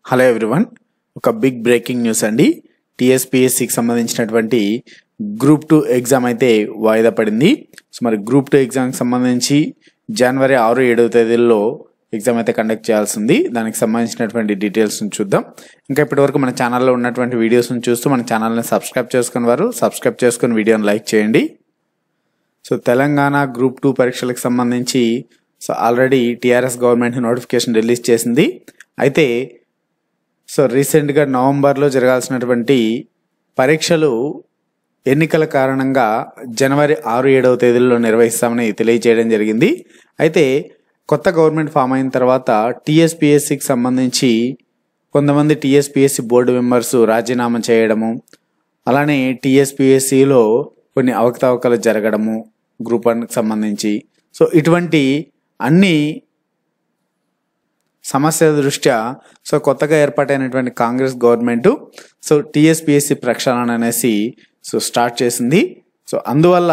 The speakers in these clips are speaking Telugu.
హలో ఎవ్రీవన్, ఒక బిగ్ బ్రేకింగ్ న్యూస్ అండి. టీఎస్పీఎస్సీకి సంబంధించినటువంటి గ్రూప్ 2 ఎగ్జామ్ అయితే వాయిదా పడింది. సో మరి గ్రూప్ 2 ఎగ్జామ్కి సంబంధించి జనవరి 6-7 తేదీల్లో ఎగ్జామ్ అయితే కండక్ట్ చేయాల్సింది. దానికి సంబంధించినటువంటి డీటెయిల్స్ని చూద్దాం. ఇంకా ఇప్పటివరకు మన ఛానల్లో ఉన్నటువంటి వీడియోస్ని చూస్తూ మన ఛానల్ని సబ్స్క్రైబ్ చేసుకుని వారు సబ్స్క్రైబ్ చేసుకుని వీడియోని లైక్ చేయండి. సో తెలంగాణ గ్రూప్ 2 పరీక్షలకు సంబంధించి already TRS government notification release చేసింది. అయితే రీసెంట్గా నవంబర్లో జరగాల్సినటువంటి పరీక్షలు ఎన్నికల కారణంగా జనవరి 6-7 తేదీల్లో నిర్వహిస్తామని తెలియజేయడం జరిగింది. అయితే కొత్త గవర్నమెంట్ ఫామ్ అయిన తర్వాత టీఎస్పీఎస్సీకి సంబంధించి కొంతమంది టీఎస్పీఎస్సీ బోర్డు మెంబర్స్ రాజీనామా చేయడము, అలానే టీఎస్పీఎస్సీలో కొన్ని అవకతవకలు జరగడము గ్రూప్ 1కి సంబంధించి ఇటువంటి అన్ని సమస్యల దృష్ట్యా కొత్తగా ఏర్పాటైనటువంటి కాంగ్రెస్ గవర్నమెంట్ టీఎస్పీఎస్సీ ప్రక్షాళన అనేసి స్టార్ట్ చేసింది. అందువల్ల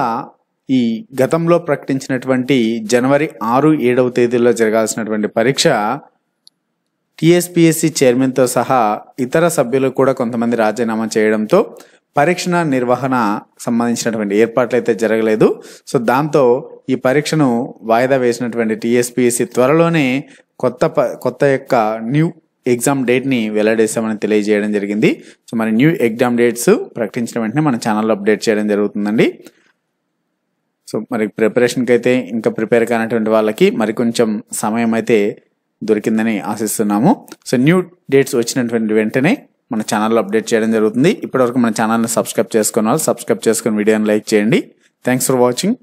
ఈ గతంలో ప్రకటించినటువంటి జనవరి 6-7 తేదీల్లో జరగాల్సినటువంటి పరీక్ష టీఎస్పీఎస్సీ చైర్మన్తో సహా ఇతర సభ్యులు కూడా కొంతమంది రాజీనామా చేయడంతో పరీక్ష నిర్వహణ సంబంధించినటువంటి ఏర్పాట్లు అయితే జరగలేదు. దాంతో ఈ పరీక్షను వాయిదా వేసినటువంటి టీఎస్పీఎస్సీ త్వరలోనే కొత్త యొక్క న్యూ ఎగ్జామ్ డేట్ని వెల్లడిస్తామని తెలియజేయడం జరిగింది. మరి న్యూ ఎగ్జామ్ డేట్స్ ప్రకటించిన వెంటనే మన ఛానల్లో అప్డేట్ చేయడం జరుగుతుందండి. మరి ప్రిపరేషన్కి అయితే ఇంకా ప్రిపేర్ కానటువంటి వాళ్ళకి మరికొంచెం సమయం అయితే దొరికిందని ఆశిస్తున్నాము. న్యూ డేట్స్ వచ్చినటువంటి వెంటనే మన ఛానల్లో అప్డేట్ చేయడం జరుగుతుంది. ఇప్పటివరకు మన ఛానల్ని సబ్స్క్రైబ్ చేసుకున్న వాళ్ళు సబ్స్క్రైబ్ చేసుకుని వీడియోని లైక్ చేయండి. Thanks for watching.